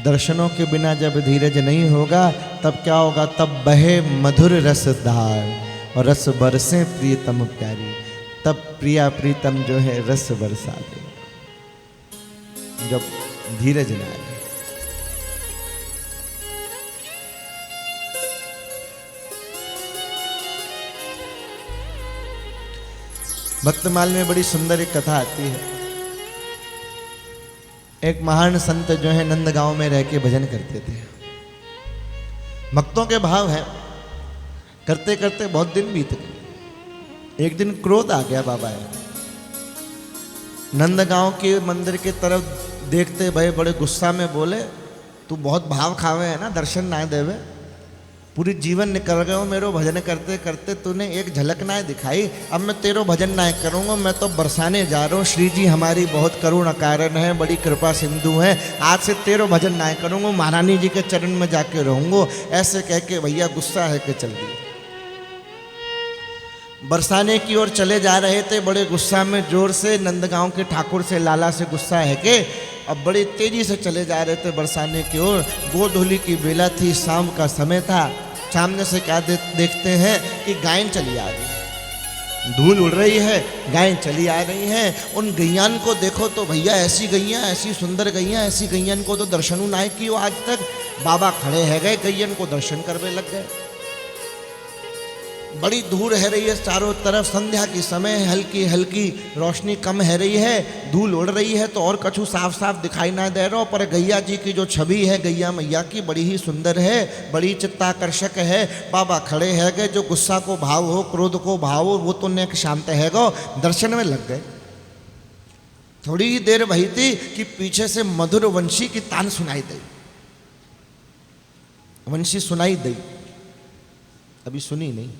दर्शनों के बिना जब धीरज नहीं होगा तब क्या होगा? तब बहे मधुर रसधार और रस बरसे प्रियतम प्यारी। तब प्रिया प्रीतम जो है रस बरसा दे, जब धीरज ना आए। भक्तमाल में बड़ी सुंदर एक कथा आती है। एक महान संत जो है नंदगांव में रह के भजन करते थे। भक्तों के भाव है, करते करते बहुत दिन बीत गए। एक दिन क्रोध आ गया बाबा है, नंदगांव के मंदिर के तरफ देखते भाई बड़े गुस्सा में बोले, तू बहुत भाव खावे है ना, दर्शन ना देवे, पूरी जीवन निकल गए हो मेरो भजन करते करते, तूने एक झलक ना दिखाई, अब मैं तेरो भजन ना करूँगा, मैं तो बरसाने जा रहा हूँ। श्री जी हमारी बहुत करुणा कारण है, बड़ी कृपा सिंधु है, आज से तेरो भजन ना करूँगा, महारानी जी के चरण में जाके रहूँगा। ऐसे कह के भैया गुस्सा है कि चल दिए। बरसाने की ओर चले जा रहे थे बड़े गुस्सा में, जोर से नंदगांव के ठाकुर से लाला से गुस्सा है कि अब बड़ी तेजी से चले जा रहे थे बरसाने की ओर। गोधूली की बेला थी, शाम का समय था। सामने से क्या देखते हैं कि गायें चली आ रही है, धूल उड़ रही है, गायें चली आ रही हैं। उन गैयान को देखो तो भैया ऐसी गैया, ऐसी सुंदर गैया, ऐसी गैयन को तो दर्शनू ना कियो आज तक। बाबा खड़े है गए, गैयन को दर्शन करने लग गए। बड़ी धूल है रही है चारों तरफ, संध्या की समय हल्की हल्की रोशनी कम है रही है, धूल उड़ रही है तो और कछु साफ साफ दिखाई ना दे रहा। पर गैया जी की जो छवि है गैया मैया की बड़ी ही सुंदर है, बड़ी चित्ताकर्षक है। बाबा खड़े है गए, जो गुस्सा को भाव हो, क्रोध को भाव हो, वो तो नेक शांत है गो, दर्शन में लग गए। थोड़ी ही देर वही थी कि पीछे से मधुर वंशी की तान सुनाई दी। वंशी सुनाई दी, अभी सुनी नहीं।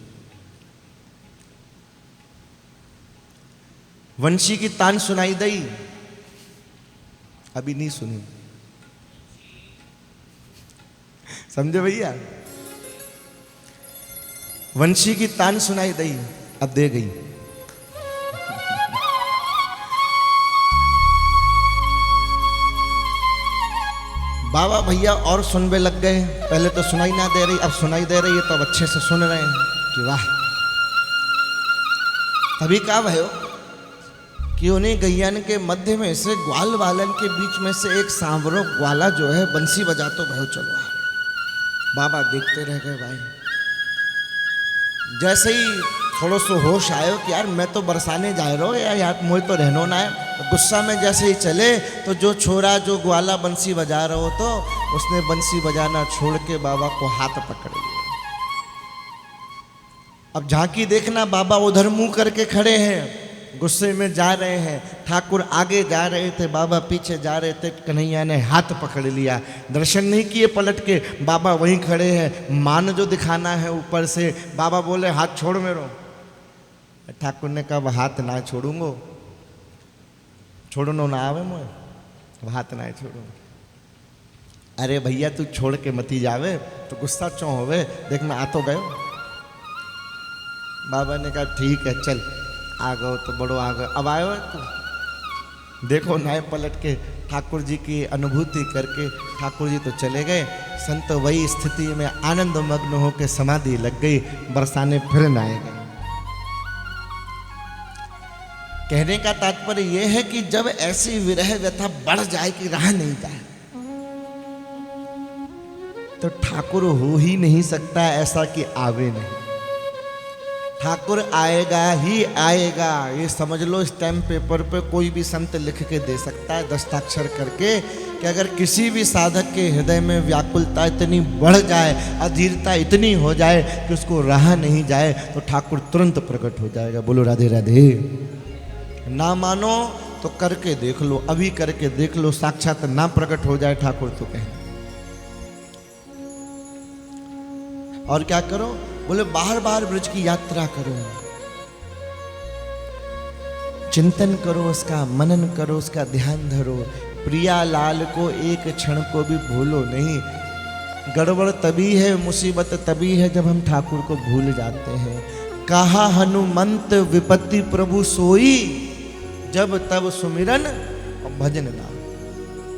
वंशी की तान सुनाई दी, अभी नहीं सुनी। समझे भैया? वंशी की तान सुनाई दी, अब दे गई। बाबा भैया और सुनने लग गए। पहले तो सुनाई ना दे रही, अब सुनाई दे रही है तो अब अच्छे से सुन रहे हैं कि वाह। अभी क्या भयो कि उन्हें गैयन के मध्य में से ग्वाल वालन के बीच में से एक सांवरो ग्वाला जो है बंसी बजा तो भयो चलो। बाबा देखते रह गए भाई। जैसे ही थोड़ा सो होश आयो कि यार मैं तो बरसाने जा रहा हूँ यार मुझे तो रहनो ना है, तो गुस्सा में जैसे ही चले तो जो छोरा जो ग्वाला बंसी बजा रहा हो तो उसने बंसी बजाना छोड़ के बाबा को हाथ पकड़ लिया। अब झांकी देखना, बाबा उधर मुंह करके खड़े हैं, गुस्से में जा रहे हैं। ठाकुर आगे जा रहे थे, बाबा पीछे जा रहे थे। कन्हैया ने हाथ पकड़ लिया, दर्शन नहीं किए पलट के, बाबा वहीं खड़े हैं। मान जो दिखाना है ऊपर से, बाबा बोले हाथ छोड़ मेरो। ठाकुर ने कहा हाथ ना छोड़ूंगो, छोड़नो ना आवे मोए, हाथ ना छोड़ूंगा। अरे भैया तू छोड़ के मती जावे तो गुस्सा क्यों होवे, देखना आ तो गयो। बाबा ने कहा ठीक है चल, आ गओ तो बड़ो आ गए, अब आयो तो देखो नए पलट के ठाकुर जी की अनुभूति करके ठाकुर जी तो चले गए। संत वही स्थिति में आनंद मग्न होकर समाधि लग गई। बरसाने फिर न आए गए। कहने का तात्पर्य यह है कि जब ऐसी विरह व्यथा बढ़ जाए कि रहा नहीं जाए तो ठाकुर हो ही नहीं सकता ऐसा कि आवे नहीं। ठाकुर आएगा ही आएगा, ये समझ लो। स्टैम्प पेपर पे कोई भी संत लिख के दे सकता है दस्ताक्षर करके कि अगर किसी भी साधक के हृदय में व्याकुलता इतनी बढ़ जाए, अधीरता इतनी हो जाए कि उसको रहा नहीं जाए तो ठाकुर तुरंत प्रकट हो जाएगा। बोलो राधे राधे। ना मानो तो करके देख लो, अभी करके देख लो, साक्षात ना प्रकट हो जाए ठाकुर तो कहें। और क्या करो? बोले बाहर बाहर ब्रज की यात्रा करो, चिंतन करो, उसका मनन करो, उसका ध्यान धरो। प्रिया लाल को एक क्षण को भी भूलो नहीं। गड़बड़ तभी है, मुसीबत तभी है जब हम ठाकुर को भूल जाते हैं। कहा हनुमंत विपत्ति प्रभु सोई, जब तब सुमिरन और भजन नाम।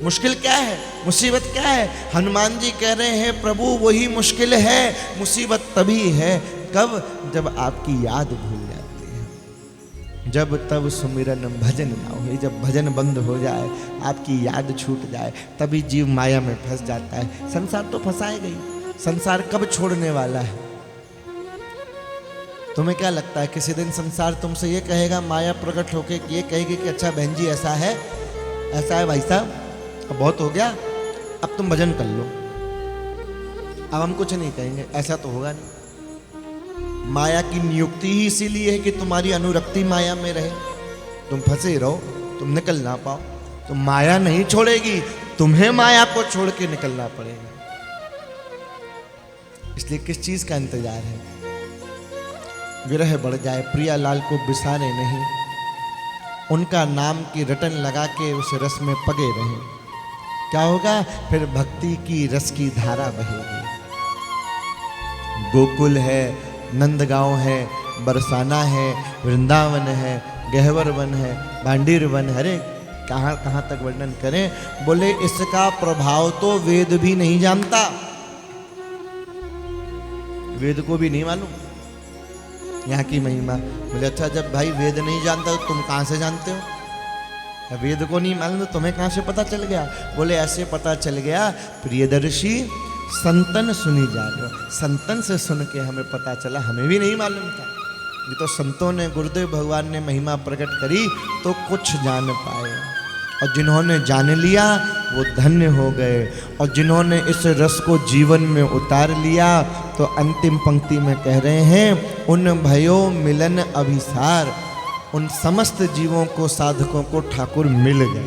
मुश्किल क्या है, मुसीबत क्या है? हनुमान जी कह रहे हैं प्रभु वही मुश्किल है, मुसीबत तभी है कब, जब आपकी याद भूल जाती है, जब तब सुमिरन भजन ना हो, जब भजन बंद हो जाए, आपकी याद छूट जाए, तभी जीव माया में फंस जाता है। संसार तो फंसाएगा ही, संसार कब छोड़ने वाला है? तुम्हें क्या लगता है किसी दिन संसार तुमसे ये कहेगा, माया प्रकट होके ये कहेगी कि अच्छा बहन जी ऐसा है भाई साहब, अब बहुत हो गया, अब तुम भजन कर लो, अब हम कुछ नहीं कहेंगे? ऐसा तो होगा नहीं। माया की नियुक्ति ही इसीलिए है कि तुम्हारी अनुरक्ति माया में रहे, तुम फंसे रहो, तुम निकल ना पाओ। तो माया नहीं छोड़ेगी, तुम्हें माया को छोड़ के निकलना पड़ेगा। इसलिए किस चीज का इंतजार है? विरह बढ़ जाए, प्रियालाल को बिसारे नहीं, उनका नाम की रटन लगा के उस रस में पगे रहे। क्या होगा फिर? भक्ति की रस की धारा बहेगी। गोकुल है, नंदगांव है, बरसाना है, वृंदावन है, गहवर वन है, भांडीर वन, हरे कहाँ कहाँ तक वर्णन करें। बोले इसका प्रभाव तो वेद भी नहीं जानता, वेद को भी नहीं मालूम यहाँ की महिमा। बोले अच्छा जब भाई वेद नहीं जानता तो तुम कहाँ से जानते हो? वेद को नहीं मालूम तो तुम्हें कहाँ से पता चल गया? बोले ऐसे पता चल गया, प्रियदर्शी संतन सुनी जा रहे हो, संतन से सुन के हमें पता चला, हमें भी नहीं मालूम था। ये तो संतों ने, गुरुदेव भगवान ने महिमा प्रकट करी तो कुछ जान पाए, और जिन्होंने जान लिया वो धन्य हो गए, और जिन्होंने इस रस को जीवन में उतार लिया तो अंतिम पंक्ति में कह रहे हैं, उन भयो मिलन अभिसार, उन समस्त जीवों को, साधकों को ठाकुर मिल गया,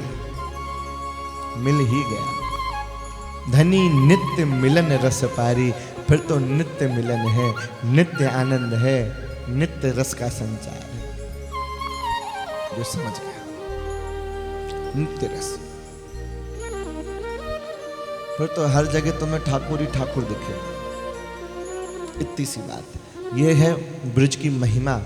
मिल ही गया। धनी नित्य मिलन रस पारी, फिर तो नित्य मिलन है, नित्य आनंद है, नित्य रस का संचार है। जो समझ गया नित्य रस, फिर तो हर जगह तुम्हें ठाकुर ही ठाकुर दिखे। इतनी सी बात। ये है ब्रज की महिमा।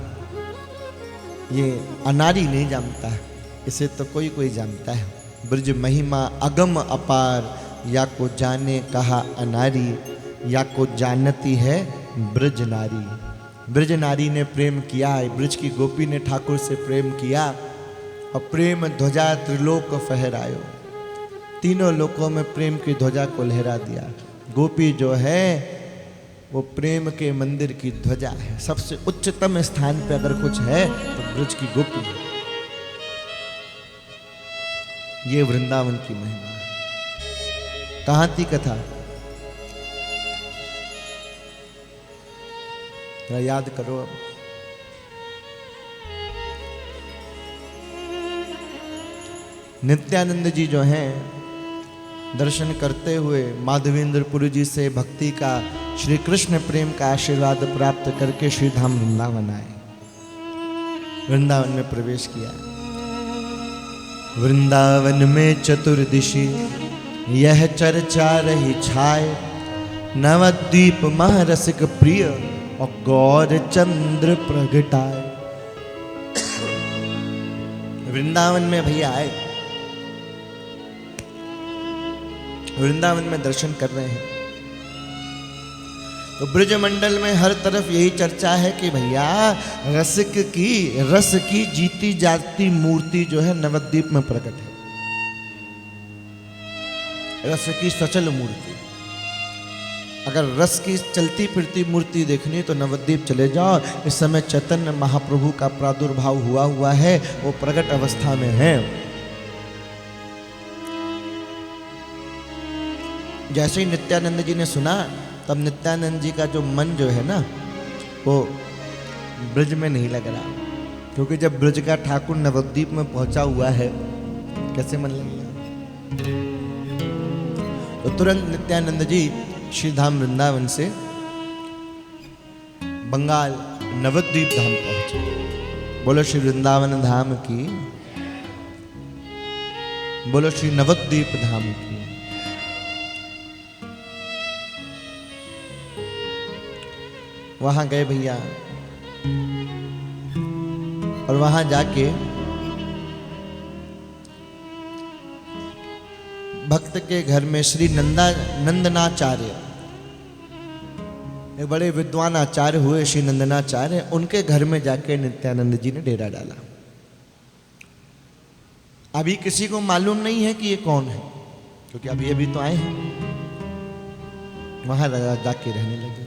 ये अनारी नहीं जानता है, इसे तो कोई कोई जानता है। ब्रज महिमा अगम अपार, या को जाने कहा अनारी, या को जानती है ब्रज नारी। ब्रज नारी ने प्रेम किया, ब्रज की गोपी ने ठाकुर से प्रेम किया, और प्रेम ध्वजा त्रिलोक फहरायो, तीनों लोकों में प्रेम की ध्वजा को लहरा दिया। गोपी जो है वो प्रेम के मंदिर की ध्वजा है। सबसे उच्चतम स्थान पे अगर कुछ है तो ब्रज की गोपी है। ये वृंदावन की महिमा है। कहाँ थी कथा? याद करो अब। नित्यानंद जी जो हैं, दर्शन करते हुए माधवेंद्रपुरी जी से भक्ति का, श्री कृष्ण प्रेम का आशीर्वाद प्राप्त करके श्री धाम वृंदावन आए, वृंदावन में प्रवेश किया। वृंदावन में चतुर्दिशी यह चर्चा रही छाए, नवद्वीप महरसिक प्रिय और गौर चंद्र प्रगटाए। वृंदावन में भैया आए, वृंदावन में दर्शन कर रहे हैं, तो ब्रज मंडल में हर तरफ यही चर्चा है कि भैया रस की जीती जाती मूर्ति जो है नवद्वीप में प्रकट है। रस की सचल मूर्ति, अगर रस की चलती फिरती मूर्ति देखनी तो नवद्वीप चले जाओ। इस समय चैतन्य महाप्रभु का प्रादुर्भाव हुआ है, वो प्रकट अवस्था में है। जैसे ही नित्यानंद जी ने सुना, तब नित्यानंद जी का जो मन जो है ना, वो ब्रज में नहीं लग रहा, क्योंकि जब ब्रज का ठाकुर नवद्वीप में पहुंचा हुआ है, कैसे मन लगेगा? तो तुरंत नित्यानंद जी श्री धाम वृंदावन से बंगाल नवद्वीप धाम पहुंचे। बोलो श्री वृंदावन धाम की, बोलो श्री नवद्वीप धाम की। वहां गए भैया, और वहां जाके भक्त के घर में श्री नंदनाचार्य, एक बड़े विद्वान आचार्य हुए श्री नंदनाचार्य, उनके घर में जाकर नित्यानंद जी ने डेरा डाला। अभी किसी को मालूम नहीं है कि ये कौन है, क्योंकि अभी अभी तो आए हैं। वहां जाके रहने लगे।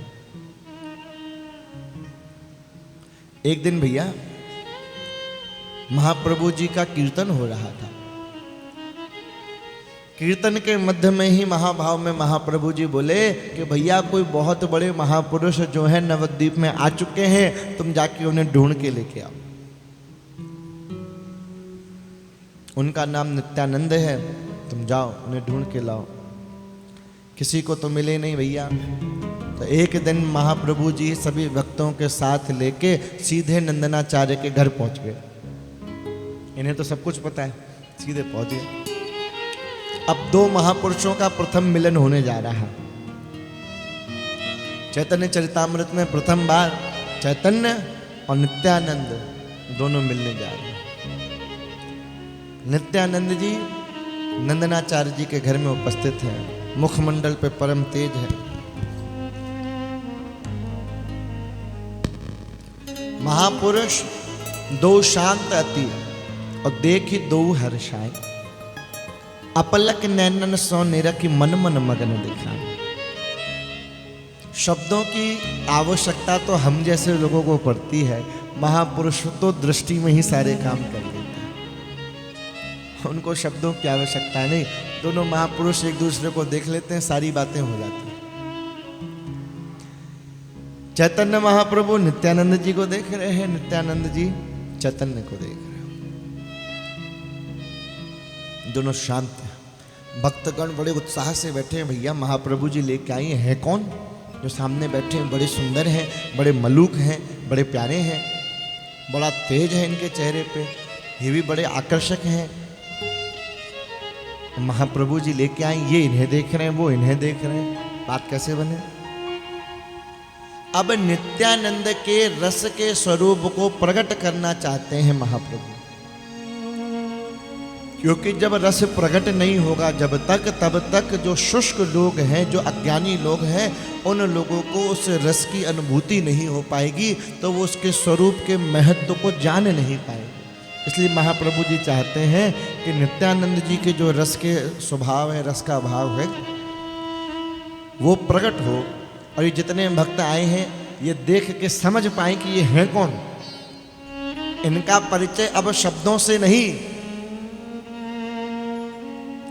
एक दिन भैया महाप्रभु जी का कीर्तन हो रहा था। कीर्तन के मध्य में ही महाभाव में महाप्रभु जी बोले कि भैया कोई बहुत बड़े महापुरुष जो है नवद्वीप में आ चुके हैं, तुम जाके उन्हें ढूंढ के लेके आओ। उनका नाम नित्यानंद है, तुम जाओ उन्हें ढूंढ के लाओ। किसी को तो मिले नहीं भैया। तो एक दिन महाप्रभु जी सभी भक्तों के साथ लेके सीधे नंदनाचार्य के घर पहुंच गए। इन्हें तो सब कुछ पता है, सीधे पहुंच गए। अब दो महापुरुषों का प्रथम मिलन होने जा रहा है। चैतन्य चरितामृत में प्रथम बार चैतन्य और नित्यानंद दोनों मिलने जा रहे हैं। नित्यानंद जी नंदनाचार्य जी के घर में उपस्थित हैं। मुखमंडल पे परम तेज है। महापुरुष दो शांत अति और देखी दो हर्षाए, अपलक नैनन सो निरखी मन मन मगन दिखा। शब्दों की आवश्यकता तो हम जैसे लोगों को पड़ती है, महापुरुष तो दृष्टि में ही सारे काम कर लेते हैं। उनको शब्दों की आवश्यकता नहीं। दोनों महापुरुष एक दूसरे को देख लेते हैं, सारी बातें हो जाती हैं। चैतन्य महाप्रभु नित्यानंद जी को देख रहे हैं, नित्यानंद जी चैतन्य को देख रहे हैं। दोनों शांत हैं। भक्तगण बड़े उत्साह से बैठे हैं। भैया महाप्रभु जी लेके आई हैं कौन? जो सामने बैठे हैं बड़े सुंदर हैं, बड़े मलूक हैं, बड़े प्यारे हैं, बड़ा तेज है इनके चेहरे पे, ये भी बड़े आकर्षक हैं। महाप्रभु जी लेके आए, ये इन्हें देख रहे हैं, वो इन्हें देख रहे हैं। बात कैसे बने? अब नित्यानंद के रस के स्वरूप को प्रकट करना चाहते हैं महाप्रभु, क्योंकि जब रस प्रकट नहीं होगा जब तक, तब तक जो शुष्क लोग हैं, जो अज्ञानी लोग हैं, उन लोगों को उस रस की अनुभूति नहीं हो पाएगी, तो वो उसके स्वरूप के महत्व को जान नहीं पाएंगे। इसलिए महाप्रभु जी चाहते हैं कि नित्यानंद जी के जो रस के स्वभाव है, रस का भाव है, वो प्रकट हो और ये जितने भक्त आए हैं ये देख के समझ पाए कि ये हैं कौन। इनका परिचय अब शब्दों से नहीं,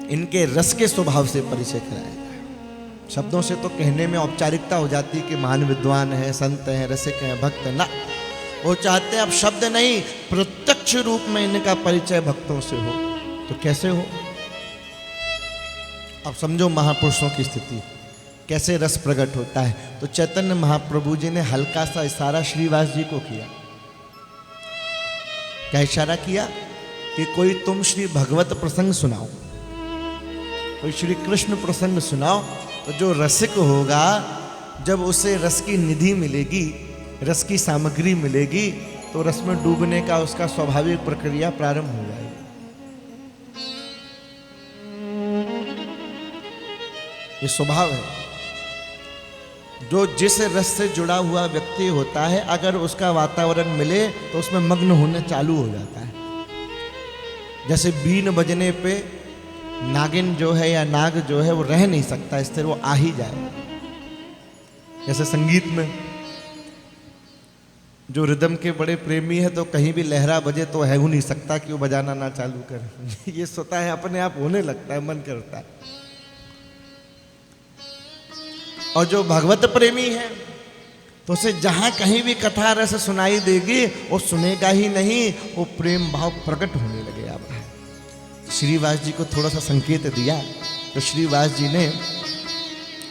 इनके रस के स्वभाव से परिचय कराया जाए। शब्दों से तो कहने में औपचारिकता हो जाती है कि महान विद्वान है, संत हैं, रसिक हैं, भक्त हैं। ना, वो चाहते हैं अब शब्द नहीं, प्रत्यक्ष रूप में इनका परिचय भक्तों से हो। तो कैसे हो? अब समझो महापुरुषों की स्थिति, कैसे रस प्रकट होता है। तो चैतन्य महाप्रभु जी ने हल्का सा इशारा श्रीवास जी को किया। क्या इशारा किया? कि कोई तुम श्री भगवत प्रसंग सुनाओ, कोई श्री कृष्ण प्रसंग सुनाओ। तो जो रसिक होगा, जब उसे रस की निधि मिलेगी, रस की सामग्री मिलेगी, तो रस में डूबने का उसका स्वाभाविक प्रक्रिया प्रारंभ हो जाएगी। ये स्वभाव है। जो जिस रस से जुड़ा हुआ व्यक्ति होता है, अगर उसका वातावरण मिले तो उसमें मग्न होने चालू हो जाता है। जैसे बीन बजने पे नागिन जो है या नाग जो है वो रह नहीं सकता, इससे वो आ ही जाए। जैसे संगीत में जो रिदम के बड़े प्रेमी है, तो कहीं भी लहरा बजे तो है हो नहीं सकता कि वो बजाना ना चालू करे। ये स्वतः है, अपने आप होने लगता है, मन करता है। और जो भगवत प्रेमी है तो उसे जहां कहीं भी कथा रस सुनाई देगी, वो सुनेगा ही नहीं, वो प्रेम भाव प्रकट होने लगेगा। श्रीवास जी को थोड़ा सा संकेत दिया तो श्रीवास जी ने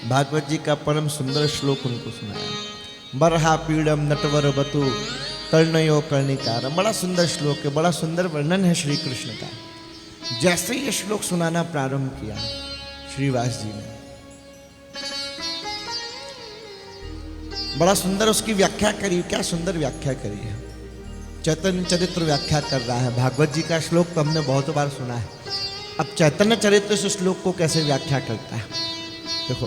भागवत जी का परम सुंदर श्लोक उनको सुनाया। बरहा पीड़म नटवर बतु कर्णयो कर्णिकार। बड़ा सुंदर श्लोक है, बड़ा सुंदर वर्णन है श्री कृष्ण का। जैसे ये श्लोक सुनाना प्रारंभ किया श्रीवास जी ने, बड़ा सुंदर उसकी व्याख्या करी। क्या सुंदर व्याख्या करी है। चैतन्य चरित्र व्याख्या कर रहा है। भागवत जी का श्लोक तो हमने बहुत बार सुना है, अब चैतन्य चरित्र इस श्लोक को कैसे व्याख्या करता है? देखो,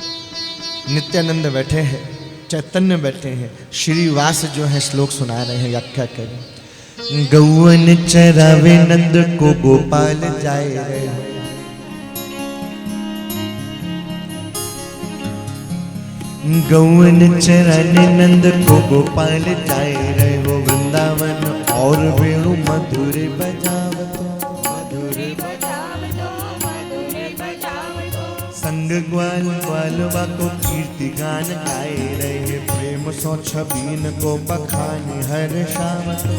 नित्यानंद बैठे हैं, चैतन्य बैठे हैं, श्रीवास जो है श्लोक सुना रहे हैं, व्याख्या करें। गौवन चरावे नंद को गोपाल जाए रहे, गौवन चराने नंद को गोपाल जाए रहे, वो वृंदावन और वेणु मधुर बजावतो, संग ग्वाल ग्वालवा को कीर्ति गान गाए रहे, प्रेम सो छबीन को बखानी हर शाम तो,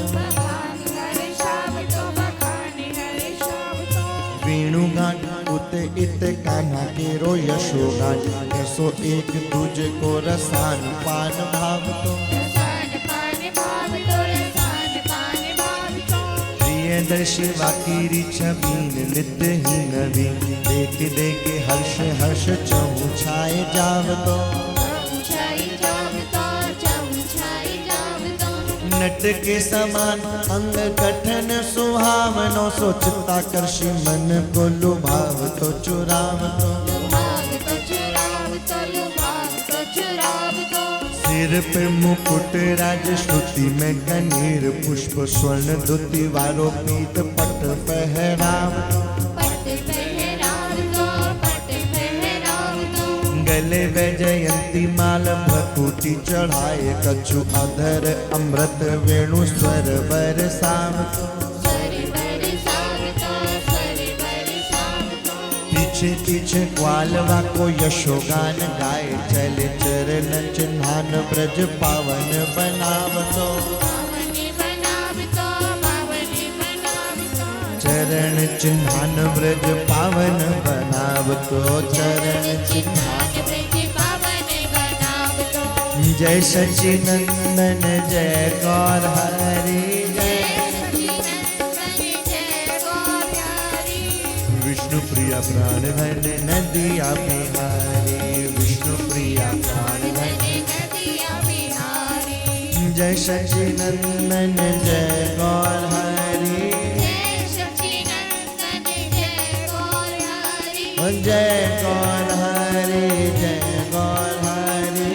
वेणु गान उत इत कान्हा के रो यशो गान, ऐसो एक दूजे को रसान पान भाव तो, प्रियदर्शी वाकीरी छबीन नित्य ही नवीन, देख देख हर्ष हर्ष चहु छाए जाव तो, नट के समान अंग कठन सुहावनो, सोचताकर्षी मन को लुभाव तो चुराव तो, सिर पे मुकुट राज श्रुति में कनीर, पुष्प स्वर्ण दुति वारो पीत पट पहराव, गले वैजयंती माल भकुटी चढ़ाए, कछु अधर अमृत वेणु स्वर बरसाव तो, पीछे पीछे ग्वालवा को यशोगान गाए, चले चरण चिन्हान ब्रज पावन बनावतो, चरण चिन्हान ब्रज पावन बनावतो, चरण चिन्हान जय सच्चिनंदन जय गौर हरि, विष्णु प्रिया प्राण धन नदिया बिहारी, विष्णु प्रिया प्राण धन नदिया बिहारी, जय सच्चिनंदन जय गौर हरि, जय गौर हरि, जय गौर हरि,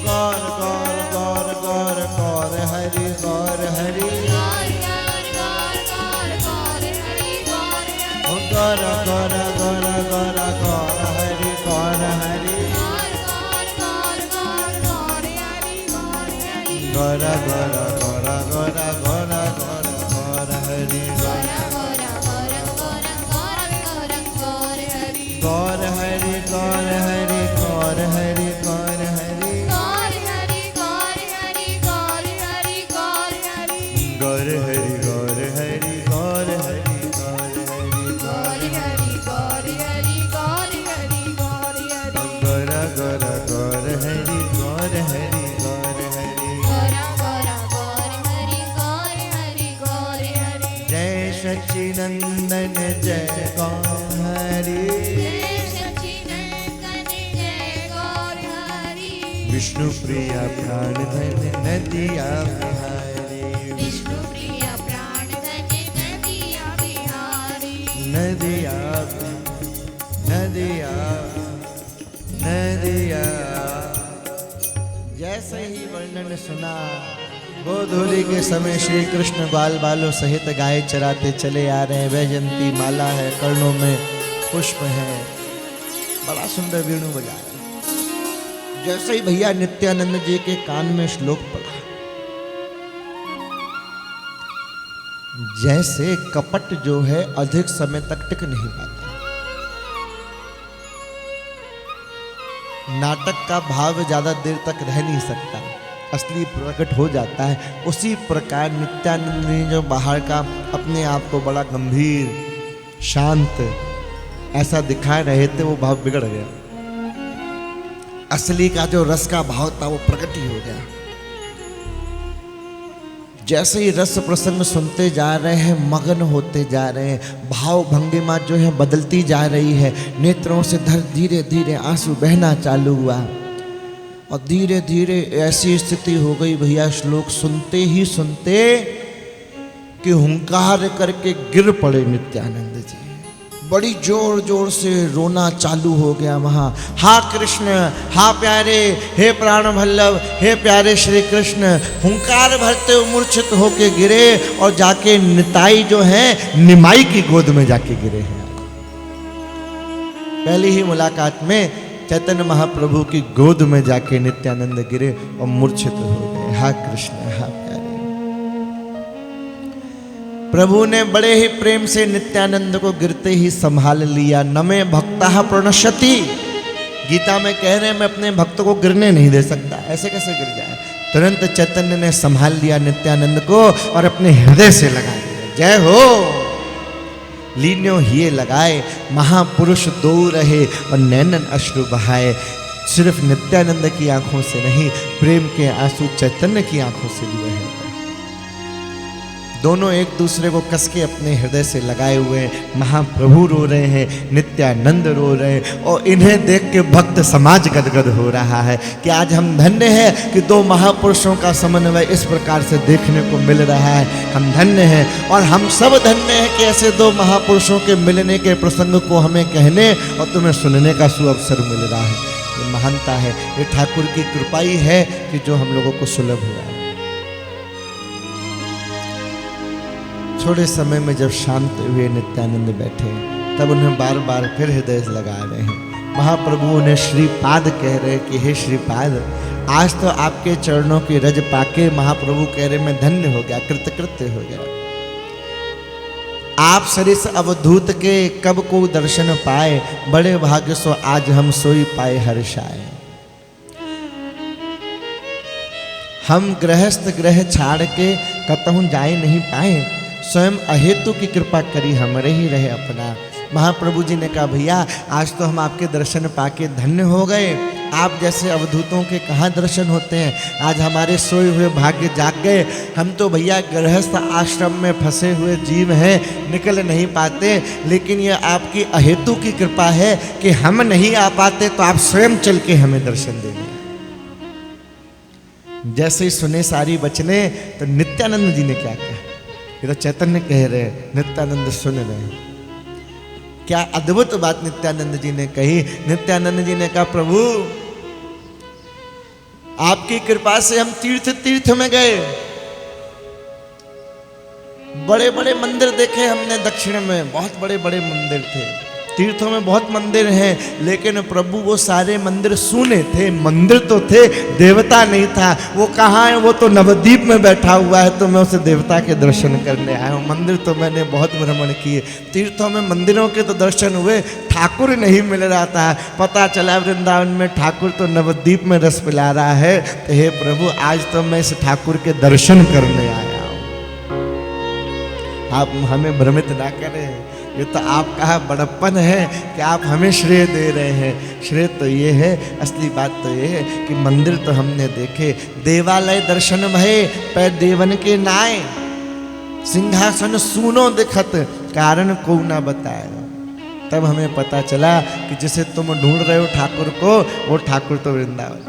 गौर गौर गौर गौर गौर हरि, गौर हरि, गौर गौर गौर गौर गौर हरि, गौर हरि, गौर गौर गौर गौर गौर गौर गौर हरि, गौर हरि, गौर हरि, गौर हरि, गौर हरि, गौर हरि, गौर हरि, गौर हरि, गौर हरि, गौर गौर गौर हरि, गौर हरि, गौर हरि, जय सच्चिनंदन जय गौर हरि, विष्णु प्रिया प्राण धन नदिया बिहारी, विष्णु प्रिया प्राण धन नदिया बिहारी, नदिया नदिया नदिया। जैसे ही वर्णन सुना, गोधूली के समय श्री कृष्ण बाल बालों सहित गाय चराते चले आ रहे हैं, वैजयंती माला है, कर्णों में पुष्प है, बड़ा सुंदर वेणु बजा रहे हैं। जैसे ही भैया नित्यानंद जी के कान में श्लोक पड़ा, जैसे कपट जो है अधिक समय तक टिक नहीं पाता, नाटक का भाव ज्यादा देर तक रह नहीं सकता, असली प्रकट हो जाता है। उसी प्रकार नित्यानंद जी जो बाहर का अपने आप को बड़ा गंभीर शांत ऐसा दिखा रहे थे, वो भाव बिगड़ गया। असली का जो रस का भाव था वो प्रकट ही हो गया। जैसे ही रस प्रसंग सुनते जा रहे हैं, मगन होते जा रहे हैं, भाव भंगिमा जो है बदलती जा रही है, नेत्रों से धीरे धीरे आंसू बहना चालू हुआ और धीरे धीरे ऐसी स्थिति हो गई भैया, श्लोक सुनते ही सुनते कि हुंकार करके गिर पड़े नित्यानंद जी। बड़ी जोर जोर से रोना चालू हो गया वहाँ। हा कृष्ण, हा प्यारे, हे प्राण वल्लभ, हे प्यारे श्री कृष्ण। हुंकार भरते हुए मूर्छित होके गिरे और जाके निताई जो है निमाई की गोद में जाके गिरे हैं। पहली ही मुलाकात में चैतन्य महाप्रभु की गोद में जाके नित्यानंद गिरे और मूर्छित हो गए। हा कृष्ण, हा प्यारे। प्रभु ने बड़े ही प्रेम से नित्यानंद को गिरते ही संभाल लिया। न में भक्ता प्रणश्यति, गीता में कह रहे हैं मैं अपने भक्त को गिरने नहीं दे सकता, ऐसे कैसे गिर जाए। तुरंत चैतन्य ने संभाल लिया नित्यानंद को और अपने हृदय से लगा दिया। जय हो। लीन्यो हिये लगाए, महापुरुष दो रहे और नैनन अश्रु बहाए। सिर्फ नित्यानंद की आंखों से नहीं, प्रेम के आंसू चैतन्य की आंखों से भी बहे। दोनों एक दूसरे को कस के अपने हृदय से लगाए हुए हैं। महाप्रभु रो रहे हैं, नित्यानंद रो रहे हैं और इन्हें देख के भक्त समाज गदगद हो रहा है कि आज हम धन्य हैं कि दो महापुरुषों का समन्वय इस प्रकार से देखने को मिल रहा है। हम धन्य हैं और हम सब धन्य हैं कि ऐसे दो महापुरुषों के मिलने के प्रसंग को हमें कहने और तुम्हें सुनने का सुअवसर मिल रहा है। ये महानता है, ये ठाकुर की कृपा ही है कि जो हम लोगों को सुलभ हुआ है। थोड़े समय में जब शांत हुए नित्यानंद बैठे, तब उन्हें बार बार फिर हृदय से लगा रहे हैं। महाप्रभु उन्हें श्रीपाद कह रहे कि हे श्रीपाद, आज तो आपके चरणों की रज पाके महाप्रभु कह रहे मैं धन्य हो गया, कृतकृत्य हो गया। आप सरिस अवधूत के कब को दर्शन पाए, बड़े भाग्य सो आज हम सोई पाए हर्षाए। हम गृहस्थ ग्रह छाड़ के कतहु जाए नहीं पाए, स्वयं अहेतु की कृपा करी हमरे ही रहे अपना। महाप्रभु जी ने कहा भैया आज तो हम आपके दर्शन पाके धन्य हो गए। आप जैसे अवधूतों के कहाँ दर्शन होते हैं, आज हमारे सोए हुए भाग्य जाग गए। हम तो भैया गृहस्थ आश्रम में फंसे हुए जीव हैं, निकल नहीं पाते, लेकिन ये आपकी अहेतु की कृपा है कि हम नहीं आ पाते तो आप स्वयं चल के हमें दर्शन देंगे। जैसे ही सुने सारी बचने तो नित्यानंद जी ने क्या कहा, ये तो चैतन्य कह रहे हैं, नित्यानंद सुन रहे हैं। क्या अद्भुत बात नित्यानंद जी ने कही। नित्यानंद जी ने कहा प्रभु आपकी कृपा से हम तीर्थ तीर्थ में गए, बड़े बड़े मंदिर देखे हमने। दक्षिण में बहुत बड़े बड़े मंदिर थे, तीर्थों में बहुत मंदिर हैं, लेकिन प्रभु वो सारे मंदिर सूने थे। मंदिर तो थे, देवता नहीं था। वो कहाँ है, वो तो नवद्वीप में बैठा हुआ है, तो मैं उसे देवता के दर्शन करने आया हूँ। मंदिर तो मैंने बहुत भ्रमण किए, तीर्थों में मंदिरों के तो दर्शन हुए, ठाकुर नहीं मिल रहा था। पता चला वृंदावन में ठाकुर तो नवद्वीप में रस पिला रहा है। तो हे प्रभु आज तो मैं इस ठाकुर के दर्शन करने आया हूँ, आप हमें भ्रमित ना करें। ये तो आपका बड़प्पन है कि आप हमें श्रेय दे रहे हैं। श्रेय तो ये है, असली बात तो ये है कि मंदिर तो हमने देखे, देवालय दर्शन भये पै देवन के नाय, सिंहासन सूनो दिखत कारण को ना बताए। तब हमें पता चला कि जिसे तुम ढूंढ रहे हो ठाकुर को, वो ठाकुर तो वृंदावन।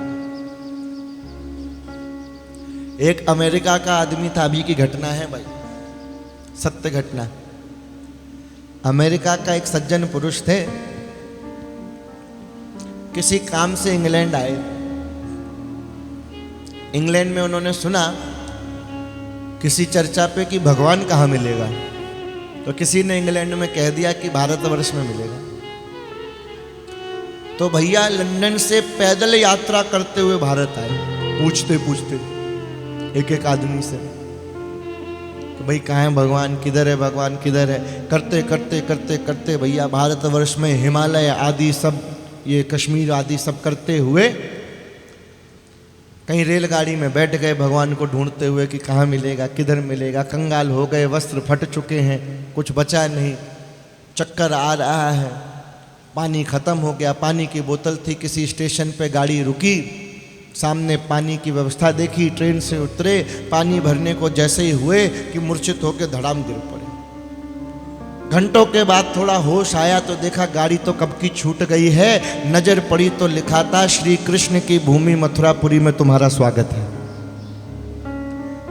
एक अमेरिका का आदमी था, अभी की घटना है भाई, सत्य घटना। अमेरिका का एक सज्जन पुरुष थे, किसी काम से इंग्लैंड आए। इंग्लैंड में उन्होंने सुना किसी चर्चा पे कि भगवान कहाँ मिलेगा, तो किसी ने इंग्लैंड में कह दिया कि भारतवर्ष में मिलेगा। तो भैया लंदन से पैदल यात्रा करते हुए भारत आए, पूछते पूछते एक एक आदमी से कि भाई कहाँ है भगवान, किधर है भगवान, किधर है। करते करते करते करते भैया भारतवर्ष में हिमालय आदि सब, ये कश्मीर आदि सब करते हुए कहीं रेलगाड़ी में बैठ गए भगवान को ढूंढते हुए कि कहाँ मिलेगा, किधर मिलेगा। कंगाल हो गए, वस्त्र फट चुके हैं, कुछ बचा नहीं, चक्कर आ रहा है, पानी ख़त्म हो गया। पानी की बोतल थी, किसी स्टेशन पे गाड़ी रुकी, सामने पानी की व्यवस्था देखी, ट्रेन से उतरे, पानी भरने को जैसे ही हुए कि मूर्छित होकर धड़ाम गिर पड़े। घंटों के बाद थोड़ा होश आया तो देखा गाड़ी तो कब की छूट गई है। नजर पड़ी तो लिखा था श्री कृष्ण की भूमि मथुरापुरी में तुम्हारा स्वागत है।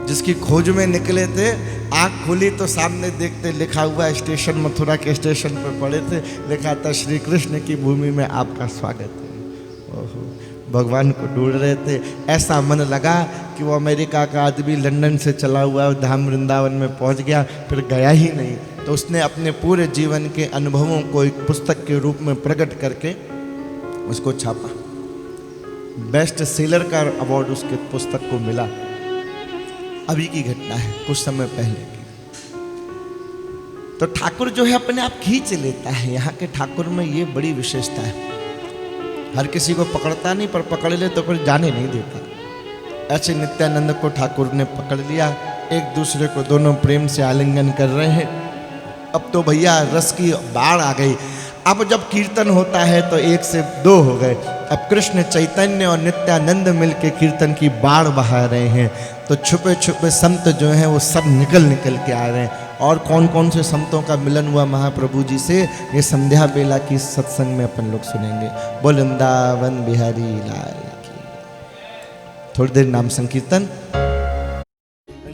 जिसकी खोज में निकले थे, आँख खुली तो सामने देखते लिखा हुआ स्टेशन, मथुरा के स्टेशन पर पड़े थे, लिखा था श्री कृष्ण की भूमि में आपका स्वागत है। ओहो, भगवान को ढूंढ रहे थे। ऐसा मन लगा कि वो अमेरिका का आदमी लंदन से चला हुआ धाम वृंदावन में पहुंच गया, फिर गया ही नहीं। तो उसने अपने पूरे जीवन के अनुभवों को एक पुस्तक के रूप में प्रकट करके उसको छापा। बेस्ट सेलर का अवार्ड उसके पुस्तक को मिला। अभी की घटना है, कुछ समय पहले की। तो ठाकुर जो है अपने आप खींच लेता है। यहाँ के ठाकुर में ये बड़ी विशेषता है, हर किसी को पकड़ता नहीं, पर पकड़ ले तो फिर जाने नहीं देता। ऐसे नित्यानंद को ठाकुर ने पकड़ लिया, एक दूसरे को दोनों प्रेम से आलिंगन कर रहे हैं। अब तो भैया रस की बाढ़ आ गई। अब जब कीर्तन होता है तो एक से दो हो गए। अब कृष्ण चैतन्य और नित्यानंद मिलके कीर्तन की बाढ़ बहा रहे हैं। तो छुपे छुपे संत जो हैं वो सब निकल के आ रहे हैं। और कौन कौन से संतों का मिलन हुआ महाप्रभु जी से, ये संध्या बेला की सत्संग में अपन लोग सुनेंगे। बोल वृंदावन बिहारी लाल की। थोड़ी देर नाम संकीर्तन,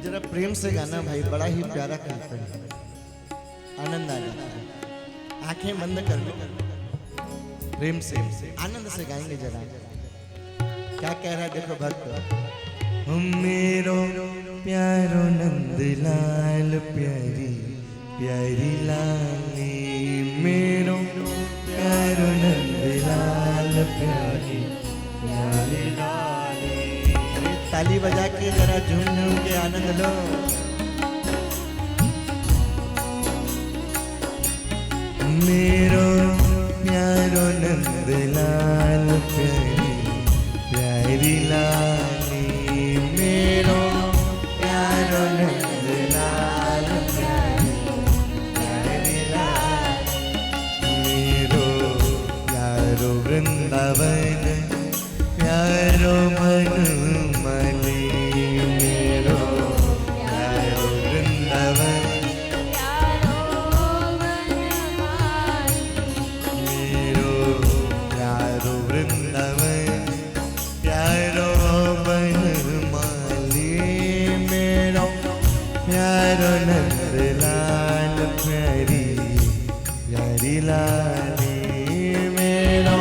जरा प्रेम से गाना भाई, बड़ा ही प्यारा कीर्तन है, आनंद आ जाता है। आंखें बंद कर लो, प्रेम से आनंद से गाएंगे जरा। क्या कह रहा है देखो भक्त। मेरो प्यारो नंद लाल प्यारी प्यारी लाली, मेरो प्यारो नंद लाल प्यारी प्यारी लाली। ताली बजा के जरा झूम झूम के आनंद लो। मेरो प्यारो नंद लाल प्यारी प्यारी लाली, मेरो प्यारो नंद लाल प्यारी प्यारी लाली। मेरो प्यारो वृंदावन प्यारो मनमाली, मेरो प्यारो वृंदावन प्यारो नंद लाल प्यारी प्यारी लाली, मेरो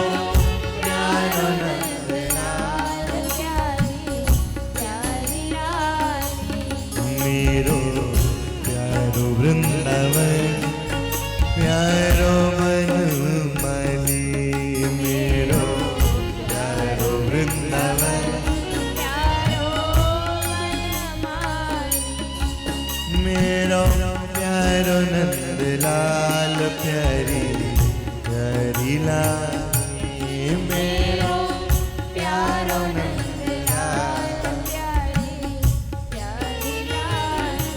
प्यारो नंद लाल प्यारी प्यारी लाली। मेरो प्यारो वृंदावन प्यारो मनमाली, मेरो प्यारो वृंदावन मेरो प्यारो नंद लाल प्यारी प्यारी लाली, मेरो प्यारो नंद लाल प्यारी प्यारी लाली।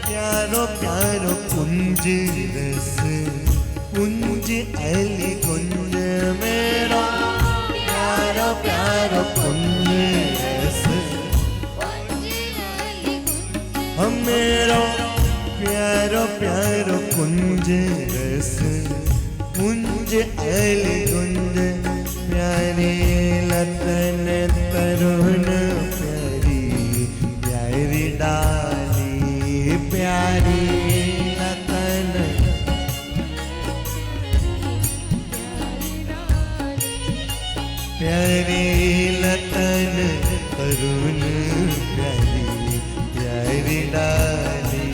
प्यारो प्यारो कुंज रस कुंज अली कुंज, मेरो प्यारो प्यारो कुंज रस मेरो प्यारो प्यारो कुंज रस कुंज अली कुंज, प्यारे लतन तरुण प्यारी प्यारी डाली, प्यारी लतन प्यारी लतन तरुण प्यारी प्यारी डाली,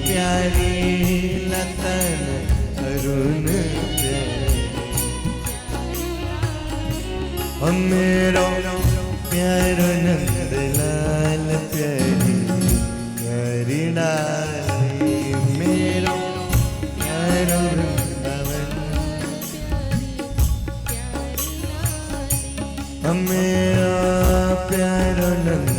प्यारी लतन तरुण प्यारी। मेरो प्यारो नंदलाल प्यारी प्यारी डाली मेरो प्यारो वृंदावन मेरा प्यारो नंद